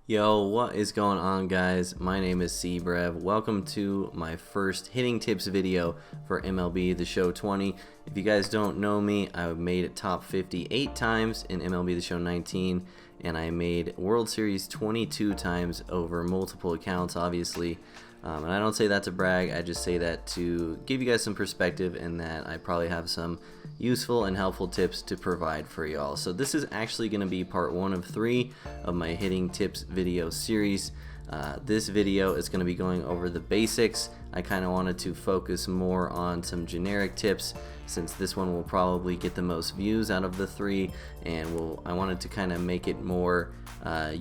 Yo, what is going on, guys? My name is C-Brev. Welcome to my first hitting tips video for MLB The Show 20. If you guys don't know me, I've made it top 50 8 times in MLB The Show 19, and I made World Series 22 times over multiple accounts, obviously. And I don't say that to brag, I just say that to give you guys some perspective and that I probably have some useful and helpful tips to provide for y'all. So this is actually going to be part 1 of 3 of my hitting tips video series. This video is going to be going over the basics. I kind of wanted to focus more on some generic tips since this one will probably get the most views out of the 3, and I wanted to kind of make it more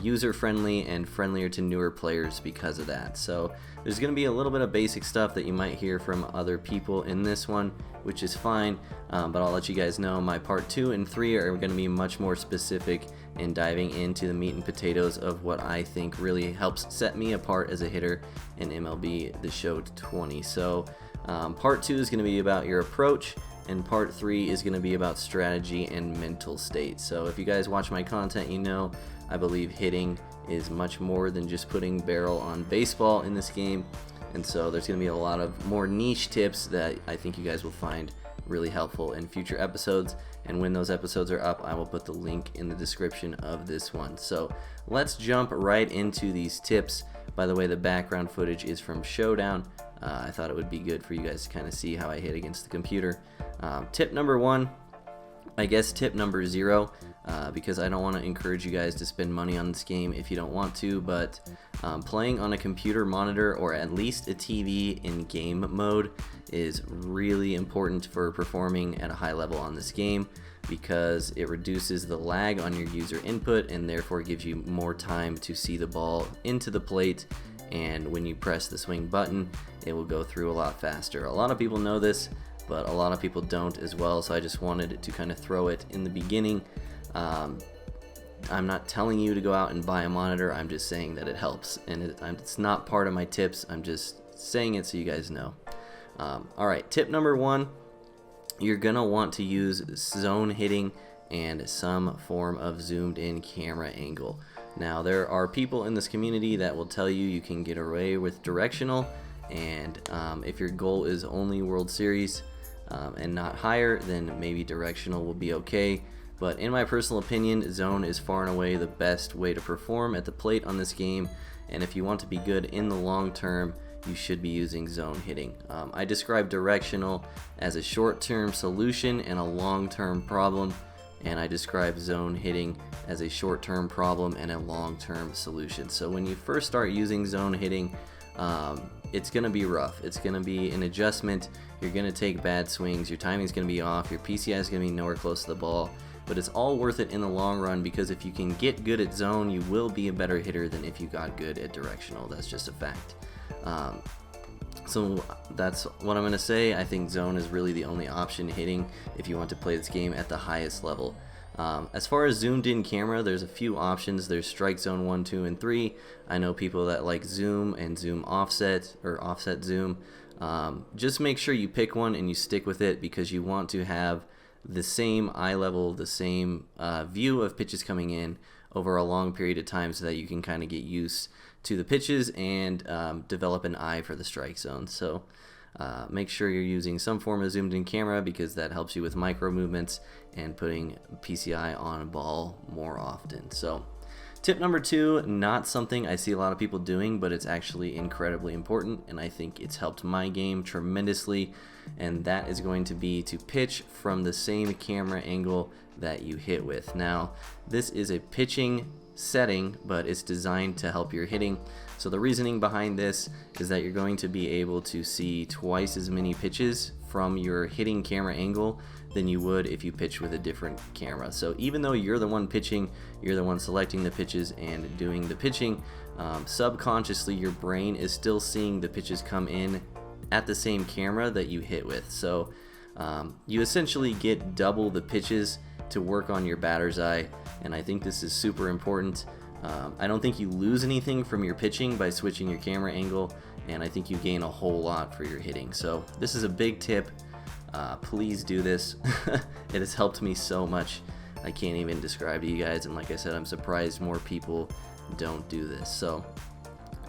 user-friendly and friendlier to newer players because of that. So there's going to be a little bit of basic stuff that you might hear from other people in this one, which is fine, but I'll let you guys know my part 2 and 3 are going to be much more specific in diving into the meat and potatoes of what I think really helps set me apart as a hitter in MLB The Show 20. So part 2 is going to be about your approach, and part 3 is going to be about strategy and mental state. So if you guys watch my content, you know I believe hitting is much more than just putting barrel on baseball in this game, and so there's going to be a lot of more niche tips that I think you guys will find really helpful in future episodes, and when those episodes are up, I will put the link in the description of this one. So let's jump right into these tips. By the way, the background footage is from Showdown. I thought it would be good for you guys to kind of see how I hit against the computer. Tip number 1, I guess tip number 0, because I don't want to encourage you guys to spend money on this game if you don't want to, but playing on a computer monitor or at least a TV in game mode is really important for performing at a high level on this game, because it reduces the lag on your user input and therefore gives you more time to see the ball into the plate, and when you press the swing button it will go through a lot faster. A lot of people know this, but a lot of people don't as well, so I just wanted to kind of throw it in the beginning. I'm not telling you to go out and buy a monitor, I'm just saying that it helps, and it's not part of my tips, I'm just saying it so you guys know. Alright, tip number 1, you're gonna want to use zone hitting and some form of zoomed in camera angle. Now there are people in this community that will tell you can get away with directional, and if your goal is only World Series and not higher, then maybe directional will be okay. But in my personal opinion, zone is far and away the best way to perform at the plate on this game, and if you want to be good in the long term, you should be using zone hitting. I describe directional as a short-term solution and a long-term problem, and I describe zone hitting as a short-term problem and a long-term solution. So when you first start using zone hitting, it's going to be rough. It's going to be an adjustment. You're going to take bad swings. Your timing's going to be off. Your PCI is going to be nowhere close to the ball. But it's all worth it in the long run, because if you can get good at zone, you will be a better hitter than if you got good at directional. That's just a fact. So that's what I'm going to say. I think zone is really the only option hitting if you want to play this game at the highest level. As far as zoomed in camera, there's a few options. There's strike zone 1, 2, and 3. I know people that like zoom and zoom offset or offset zoom. Just make sure you pick one and you stick with it, because you want to have the same eye level, the same view of pitches coming in over a long period of time, so that you can kind of get used to the pitches and develop an eye for the strike zone. So make sure you're using some form of zoomed in camera, because that helps you with micro movements and putting PCI on a ball more often. So tip number 2, not something I see a lot of people doing, but it's actually incredibly important, and I think it's helped my game tremendously, and that is going to be to pitch from the same camera angle that you hit with. Now, this is a pitching setting, but it's designed to help your hitting. So the reasoning behind this is that you're going to be able to see twice as many pitches from your hitting camera angle than you would if you pitch with a different camera. So even though you're the one pitching, you're the one selecting the pitches and doing the pitching, subconsciously your brain is still seeing the pitches come in at the same camera that you hit with. So you essentially get double the pitches to work on your batter's eye, and I think this is super important. I don't think you lose anything from your pitching by switching your camera angle, and I think you gain a whole lot for your hitting. So this is a big tip. Please do this. It has helped me so much. I can't even describe to you guys, and like I said, I'm surprised more people don't do this. So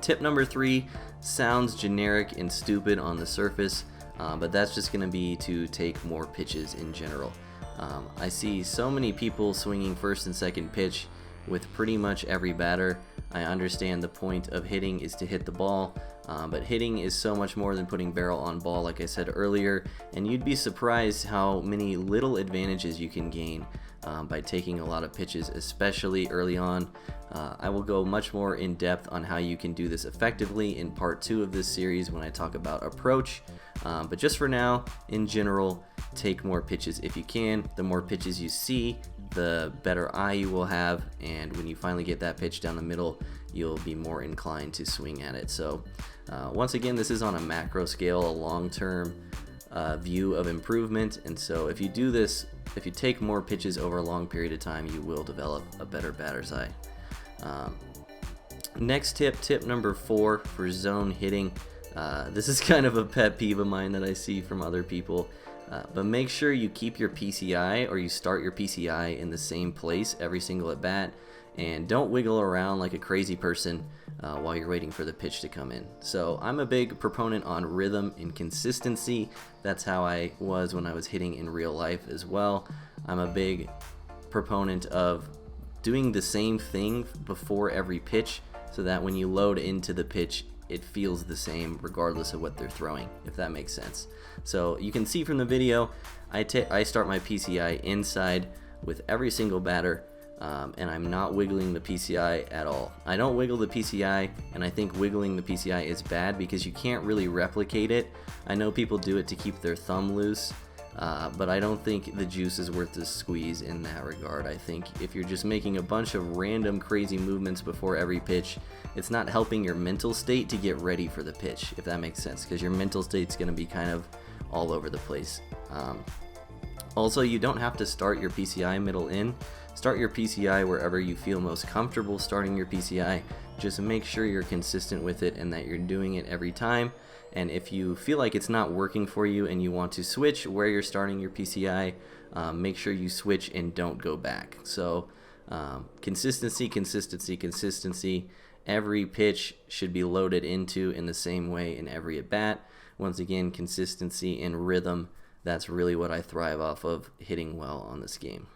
tip number 3 sounds generic and stupid on the surface, but that's just going to be to take more pitches in general. I see so many people swinging first and second pitch with pretty much every batter. I understand the point of hitting is to hit the ball, but hitting is so much more than putting barrel on ball, like I said earlier, and you'd be surprised how many little advantages you can gain by taking a lot of pitches, especially early on. I will go much more in depth on how you can do this effectively in part 2 of this series when I talk about approach, but just for now, in general, take more pitches if you can. The more pitches you see, the better eye you will have, and when you finally get that pitch down the middle, you'll be more inclined to swing at it. So once again, this is on a macro scale, a long-term view of improvement, and so if you do this, if you take more pitches over a long period of time, you will develop a better batter's eye. Next tip number 4 for zone hitting. This is kind of a pet peeve of mine that I see from other people, but make sure you keep your PCI, or you start your PCI in the same place every single at bat, and don't wiggle around like a crazy person while you're waiting for the pitch to come in. So I'm a big proponent on rhythm and consistency. That's how I was when I was hitting in real life as well. I'm a big proponent of doing the same thing before every pitch, so that when you load into the pitch, it feels the same regardless of what they're throwing, if that makes sense. So you can see from the video, I start my PCI inside with every single batter, and I'm not wiggling the PCI at all. I don't wiggle the PCI, and I think wiggling the PCI is bad because you can't really replicate it. I know people do it to keep their thumb loose, but I don't think the juice is worth the squeeze in that regard. I think if you're just making a bunch of random crazy movements before every pitch, it's not helping your mental state to get ready for the pitch, if that makes sense, because your mental state's going to be kind of all over the place. Also, you don't have to start your PCI middle in. Start your PCI wherever you feel most comfortable starting your PCI. Just make sure you're consistent with it and that you're doing it every time. And if you feel like it's not working for you and you want to switch where you're starting your PCI, make sure you switch and don't go back. So consistency, consistency, consistency. Every pitch should be loaded into in the same way in every at bat. Once again, consistency and rhythm. That's really what I thrive off of hitting well on this game.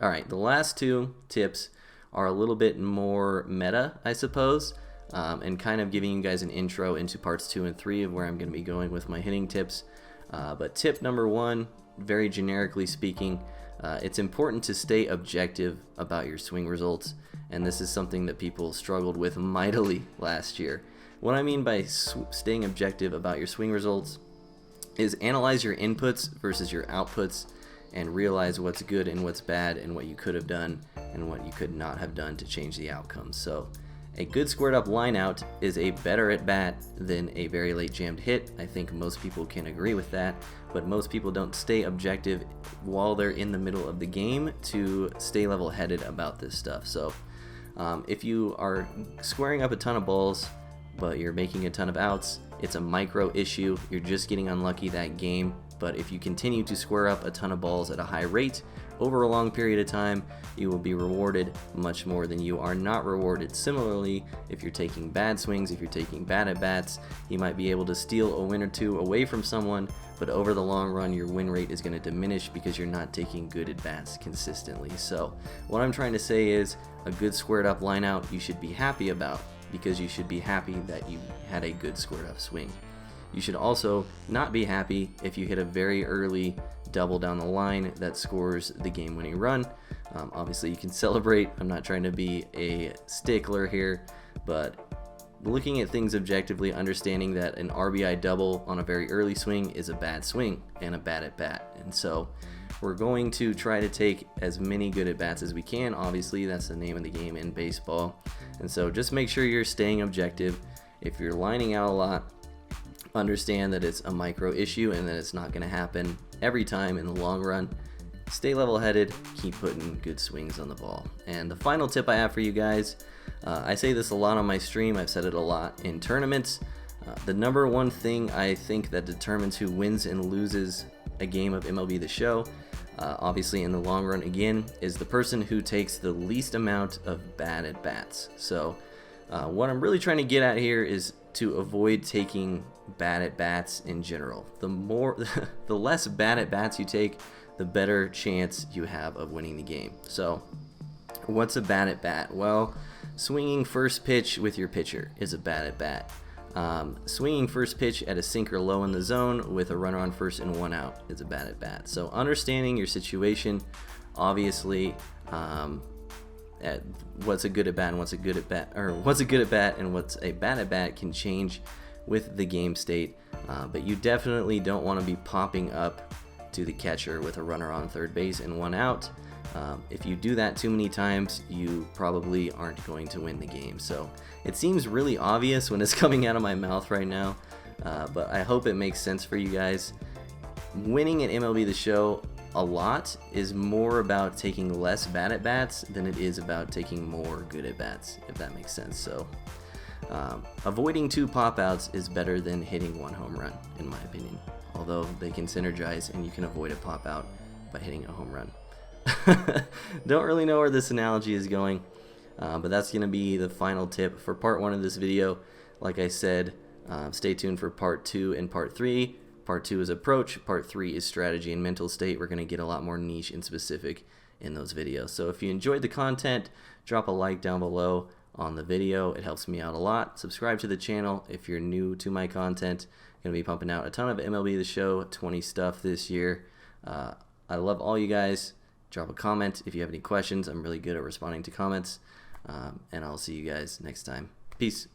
All right, the last 2 tips are a little bit more meta, I suppose, and kind of giving you guys an intro into parts 2 and 3 of where I'm going to be going with my hitting tips. But tip number 1, very generically speaking, it's important to stay objective about your swing results, and this is something that people struggled with mightily last year. What I mean by staying objective about your swing results is analyze your inputs versus your outputs and realize what's good and what's bad and what you could have done and what you could not have done to change the outcome. So a good squared up line out is a better at bat than a very late jammed hit. I think most people can agree with that, but most people don't stay objective while they're in the middle of the game to stay level headed about this stuff. So if you are squaring up a ton of balls but you're making a ton of outs, it's a micro issue. You're just getting unlucky that game. But if you continue to square up a ton of balls at a high rate over a long period of time, you will be rewarded much more than you are not rewarded. Similarly, if you're taking bad swings, if you're taking bad at bats, you might be able to steal a win or 2 away from someone, but over the long run, your win rate is going to diminish because you're not taking good at bats consistently. So what I'm trying to say is a good squared up line out you should be happy about, because you should be happy that you had a good squared up swing. You should also not be happy if you hit a very early double down the line that scores the game-winning run. Obviously, you can celebrate. I'm not trying to be a stickler here, but looking at things objectively, understanding that an RBI double on a very early swing is a bad swing and a bad at bat. And so we're going to try to take as many good at bats as we can. Obviously, that's the name of the game in baseball. And so just make sure you're staying objective. If you're lining out a lot, understand that it's a micro issue and that it's not going to happen every time in the long run. Stay level-headed, keep putting good swings on the ball. And the final tip I have for you guys, I say this a lot on my stream, I've said it a lot in tournaments. The number one thing I think that determines who wins and loses a game of MLB The Show obviously in the long run again, is the person who takes the least amount of bad at bats. So what I'm really trying to get at here is to avoid taking bad at bats in general. The less bad at bats you take, the better chance you have of winning the game. So what's a bad at bat? Well, swinging first pitch with your pitcher is a bad at bat. Swinging first pitch at a sinker low in the zone with a runner on first and one out is a bad at bat. So understanding your situation, obviously, what's a good at bat and what's a good at bat, or what's a good at bat and what's a bad at bat can change with the game state. But you definitely don't want to be popping up to the catcher with a runner on third base and one out. If you do that too many times, you probably aren't going to win the game. So it seems really obvious when it's coming out of my mouth right now, but I hope it makes sense for you guys. Winning at MLB The Show a lot is more about taking less bad at bats than it is about taking more good at bats, if that makes sense. So avoiding 2 pop outs is better than hitting 1 home run, in my opinion, although they can synergize and you can avoid a pop out by hitting a home run. Don't really know where this analogy is going, but that's going to be the final tip for part 1 of this video. Like I said, stay tuned for part 2 and part 3. Part 2 is approach, part 3 is strategy and mental state. We're going to get a lot more niche and specific in those videos. So if you enjoyed the content, drop a like down below on the video. It helps me out a lot. Subscribe to the channel if you're new to my content. I'm going to be pumping out a ton of MLB The Show 20 stuff this year. I love all you guys. Drop a comment if you have any questions. I'm really good at responding to comments. And I'll see you guys next time. Peace.